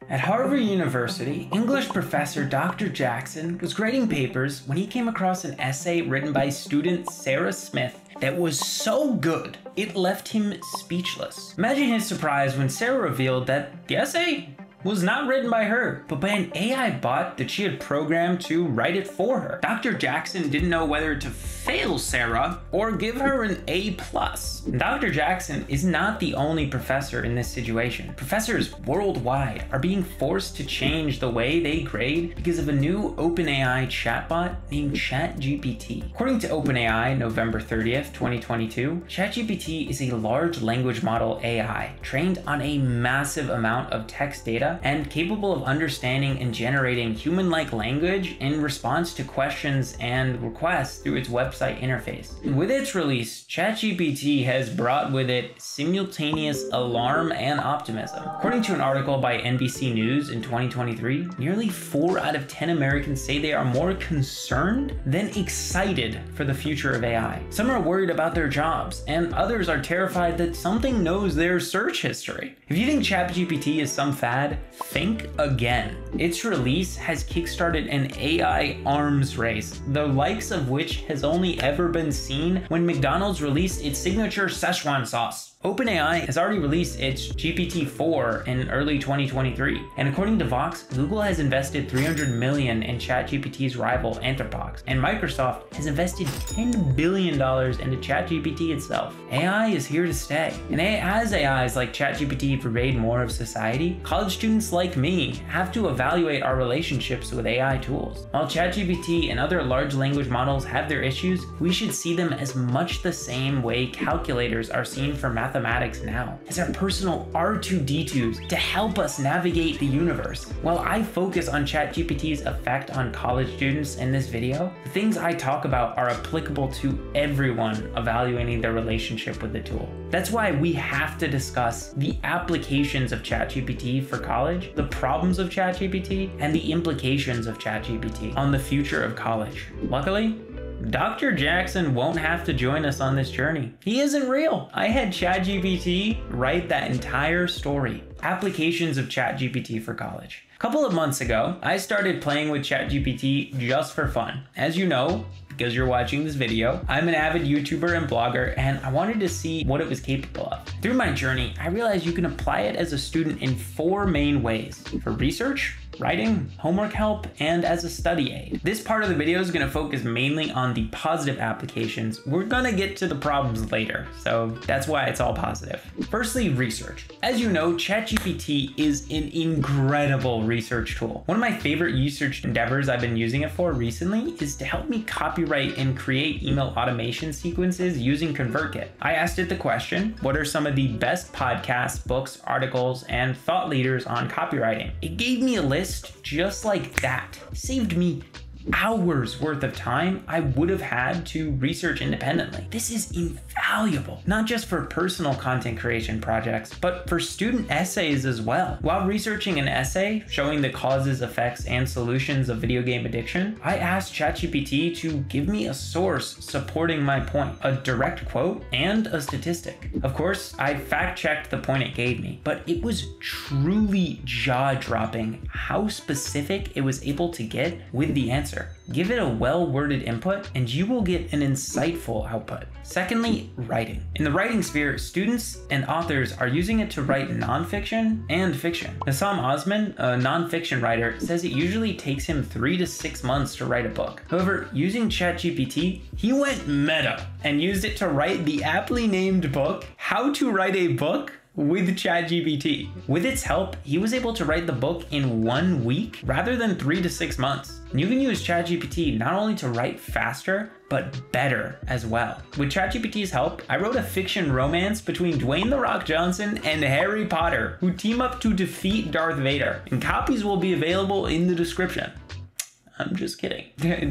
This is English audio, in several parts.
At Harvard University, English professor Dr. Jackson was grading papers when he came across an essay written by student Sarah Smith that was so good, it left him speechless. Imagine his surprise when Sarah revealed that the essay was not written by her, but by an AI bot that she had programmed to write it for her. Dr. Jackson didn't know whether to fail Sarah or give her an A+. Dr. Jackson is not the only professor in this situation. Professors worldwide are being forced to change the way they grade because of a new OpenAI chatbot named ChatGPT. According to OpenAI, November 30th, 2022, ChatGPT is a large language model AI trained on a massive amount of text data and capable of understanding and generating human-like language in response to questions and requests through its website interface. With its release, ChatGPT has brought with it simultaneous alarm and optimism. According to an article by NBC News in 2023, nearly 4 out of 10 Americans say they are more concerned than excited for the future of AI. Some are worried about their jobs, and others are terrified that something knows their search history. If you think ChatGPT is some fad, think again. Its release has kickstarted an AI arms race, the likes of which has only ever been seen when McDonald's released its signature Szechuan sauce. OpenAI has already released its GPT-4 in early 2023, and according to Vox, Google has invested $300 million in ChatGPT's rival Anthropic, and Microsoft has invested $10 billion into ChatGPT itself. AI is here to stay, and as AIs like ChatGPT pervade more of society, college students like me have to evaluate our relationships with AI tools. While ChatGPT and other large language models have their issues, we should see them as much the same way calculators are seen for mathematics now, as our personal R2-D2s to help us navigate the universe. While I focus on ChatGPT's effect on college students in this video, the things I talk about are applicable to everyone evaluating their relationship with the tool. That's why we have to discuss the applications of ChatGPT for college, the problems of ChatGPT, and the implications of ChatGPT on the future of college. Luckily, Dr. Jackson won't have to join us on this journey. He isn't real. I had ChatGPT write that entire story. Applications of ChatGPT for college. A couple of months ago, I started playing with ChatGPT just for fun. As you know, because you're watching this video, I'm an avid YouTuber and blogger, and I wanted to see what it was capable of. Through my journey, I realized you can apply it as a student in 4 main ways: for research, writing, homework help, and as a study aid. This part of the video is gonna focus mainly on the positive applications. We're gonna get to the problems later, so that's why it's all positive. Firstly, research. As you know, ChatGPT is an incredible research tool. One of my favorite research endeavors I've been using it for recently is to help me copyright and create email automation sequences using ConvertKit. I asked it the question, what are some of the best podcasts, books, articles, and thought leaders on copywriting? It gave me a list just like that. Saved me hours worth of time I would have had to research independently. This is invaluable, not just for personal content creation projects, but for student essays as well. While researching an essay showing the causes, effects, and solutions of video game addiction, I asked ChatGPT to give me a source supporting my point, a direct quote, and a statistic. Of course, I fact-checked the point it gave me, but it was truly jaw-dropping how specific it was able to get with the answer. Give it a well-worded input and you will get an insightful output. Secondly, writing. In the writing sphere, students and authors are using it to write nonfiction and fiction. Nassam Osman, a nonfiction writer, says it usually takes him 3 to 6 months to write a book. However, using ChatGPT, he went meta and used it to write the aptly named book, How to Write a Book with ChatGPT. With its help, he was able to write the book in 1 week rather than 3 to 6 months. And you can use ChatGPT not only to write faster, but better as well. With ChatGPT's help, I wrote a fiction romance between Dwayne "The Rock" Johnson and Harry Potter, who team up to defeat Darth Vader, and copies will be available in the description. I'm just kidding.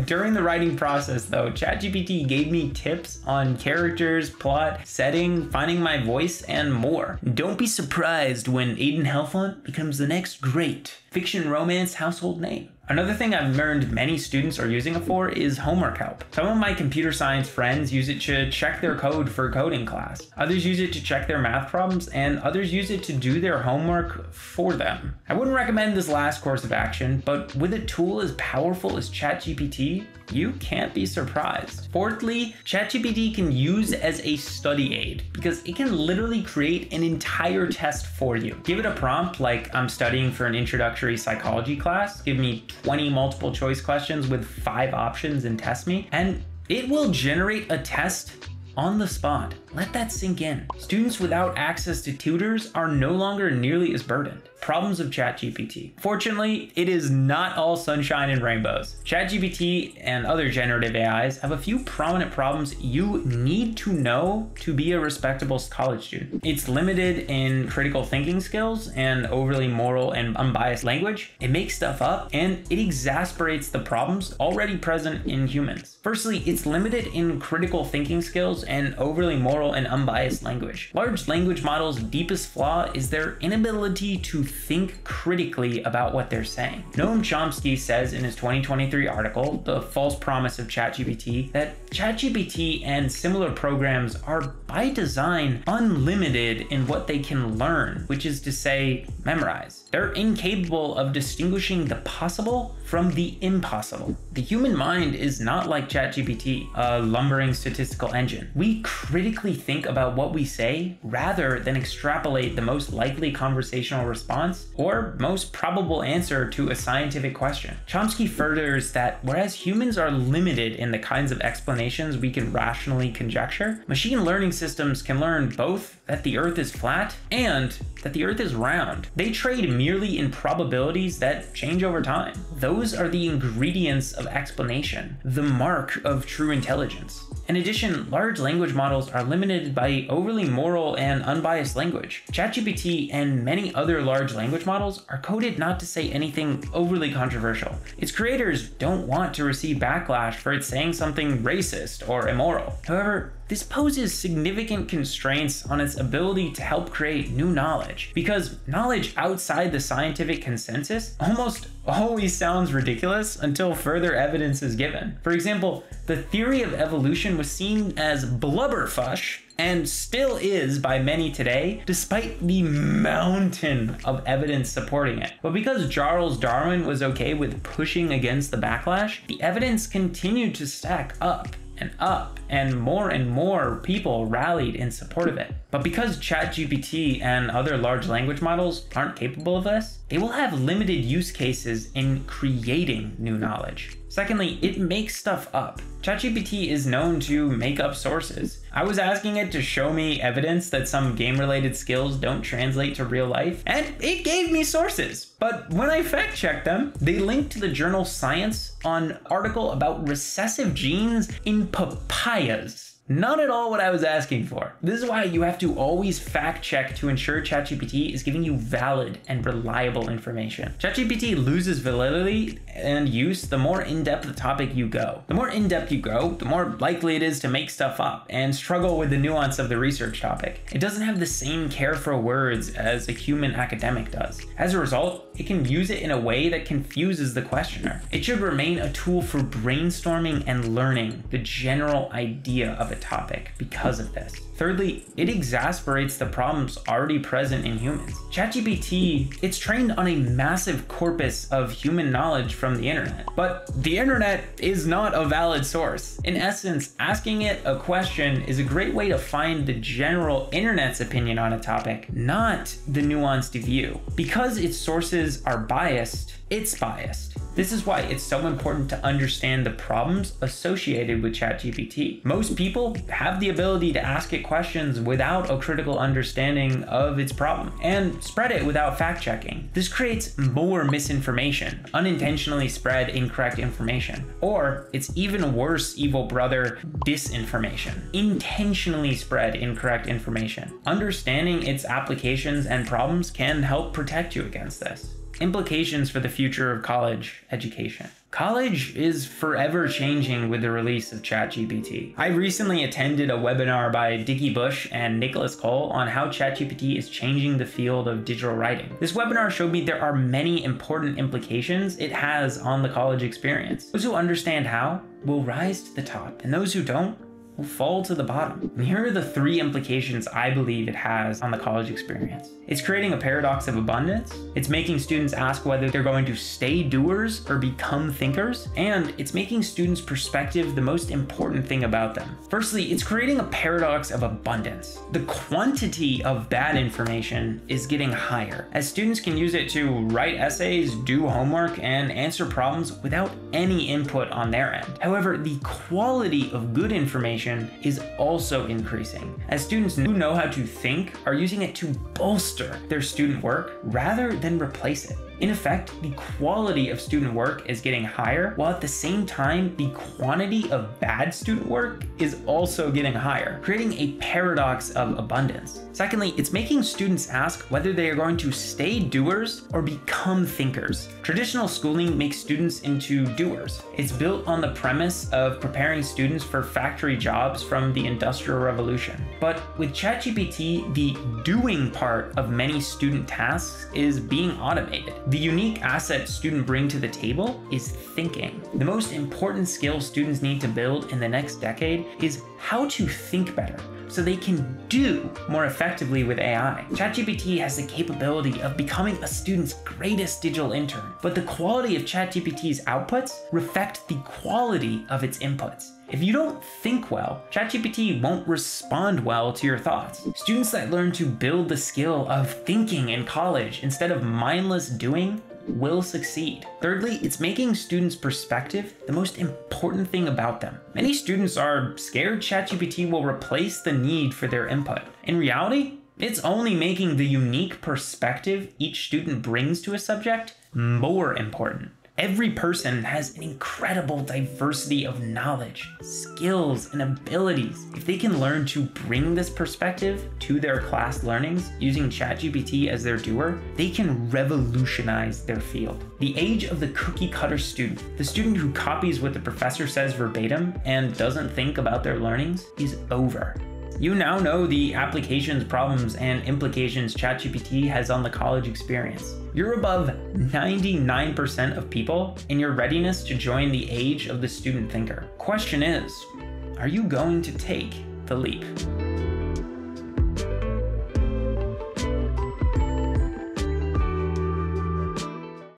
During the writing process though, ChatGPT gave me tips on characters, plot, setting, finding my voice, and more. Don't be surprised when Aiden Helfont becomes the next great fiction, romance, household name. Another thing I've learned many students are using it for is homework help. Some of my computer science friends use it to check their code for coding class. Others use it to check their math problems, and others use it to do their homework for them. I wouldn't recommend this last course of action, but with a tool as powerful as ChatGPT, you can't be surprised. Fourthly, ChatGPT can use as a study aid because it can literally create an entire test for you. Give it a prompt like, I'm studying for an introductory psychology class, give me 20 multiple choice questions with 5 options and test me, and it will generate a test on the spot. Let that sink in. Students without access to tutors are no longer nearly as burdened. Problems of ChatGPT. Fortunately, it is not all sunshine and rainbows. ChatGPT and other generative AIs have a few prominent problems you need to know to be a respectable college student. It's limited in critical thinking skills and overly moral and unbiased language. It makes stuff up, and it exasperates the problems already present in humans. Firstly, it's limited in critical thinking skills and overly moral and unbiased language. Large language models' deepest flaw is their inability to think critically about what they're saying. Noam Chomsky says in his 2023 article, The False Promise of ChatGPT, that ChatGPT and similar programs are by design unlimited in what they can learn, which is to say, memorize. They're incapable of distinguishing the possible from the impossible. The human mind is not like ChatGPT, a lumbering statistical engine. We critically think about what we say rather than extrapolate the most likely conversational response or most probable answer to a scientific question. Chomsky furthers that whereas humans are limited in the kinds of explanations we can rationally conjecture, machine learning systems can learn both that the Earth is flat and that the Earth is round. They trade merely in probabilities that change over time. Those are the ingredients of explanation, the mark of true intelligence. In addition, large language models are limited by overly moral and unbiased language. ChatGPT and many other large language models are coded not to say anything overly controversial. Its creators don't want to receive backlash for it saying something racist or immoral. However, this poses significant constraints on its ability to help create new knowledge, because knowledge outside the scientific consensus almost always sounds ridiculous until further evidence is given. For example, the theory of evolution was seen as blubberfush and still is by many today, despite the mountain of evidence supporting it. But because Charles Darwin was okay with pushing against the backlash, the evidence continued to stack up, and more people rallied in support of it. But because ChatGPT and other large language models aren't capable of this, they will have limited use cases in creating new knowledge. Secondly, it makes stuff up. ChatGPT is known to make up sources. I was asking it to show me evidence that some game-related skills don't translate to real life, and it gave me sources. But when I fact-checked them, they linked to the journal Science on an article about recessive genes in papayas. Not at all what I was asking for. This is why you have to always fact check to ensure ChatGPT is giving you valid and reliable information. ChatGPT loses validity and use the more in-depth the topic you go. The more in-depth you go, the more likely it is to make stuff up and struggle with the nuance of the research topic. It doesn't have the same care for words as a human academic does. As a result, it can use it in a way that confuses the questioner. It should remain a tool for brainstorming and learning the general idea of a topic because of this. Thirdly, it exasperates the problems already present in humans. ChatGPT, it's trained on a massive corpus of human knowledge from the internet, but the internet is not a valid source. In essence, asking it a question is a great way to find the general internet's opinion on a topic, not the nuanced view. Because its sources are biased, it's biased. This is why it's so important to understand the problems associated with ChatGPT. Most people have the ability to ask it questions without a critical understanding of its problem and spread it without fact checking. This creates more misinformation, unintentionally spread incorrect information, or its even worse evil brother, disinformation, intentionally spread incorrect information. Understanding its applications and problems can help protect you against this. Implications for the future of college education. College is forever changing with the release of ChatGPT. I recently attended a webinar by Dickie Bush and Nicholas Cole on how ChatGPT is changing the field of digital writing. This webinar showed me there are many important implications it has on the college experience. Those who understand how will rise to the top, and those who don't will fall to the bottom. And here are the 3 implications I believe it has on the college experience. It's creating a paradox of abundance. It's making students ask whether they're going to stay doers or become thinkers. And it's making students' perspective the most important thing about them. Firstly, it's creating a paradox of abundance. The quantity of bad information is getting higher, as students can use it to write essays, do homework, and answer problems without any input on their end. However, the quality of good information is also increasing, as students who know how to think are using it to bolster their student work rather than replace it. In effect, the quality of student work is getting higher, while at the same time, the quantity of bad student work is also getting higher, creating a paradox of abundance. Secondly, it's making students ask whether they are going to stay doers or become thinkers. Traditional schooling makes students into doers. It's built on the premise of preparing students for factory jobs from the Industrial Revolution. But with ChatGPT, the doing part of many student tasks is being automated. The unique asset students bring to the table is thinking. The most important skill students need to build in the next decade is how to think better, so they can do more effectively with AI. ChatGPT has the capability of becoming a student's greatest digital intern, but the quality of ChatGPT's outputs reflect the quality of its inputs. If you don't think well, ChatGPT won't respond well to your thoughts. Students that learn to build the skill of thinking in college instead of mindless doing will succeed. Thirdly, it's making students' perspective the most important thing about them. Many students are scared ChatGPT will replace the need for their input. In reality, it's only making the unique perspective each student brings to a subject more important. Every person has an incredible diversity of knowledge, skills, and abilities. If they can learn to bring this perspective to their class learnings using ChatGPT as their doer, they can revolutionize their field. The age of the cookie cutter student, the student who copies what the professor says verbatim and doesn't think about their learnings, is over. You now know the applications, problems, and implications ChatGPT has on the college experience. You're above 99% of people in your readiness to join the age of the student thinker. Question is, are you going to take the leap?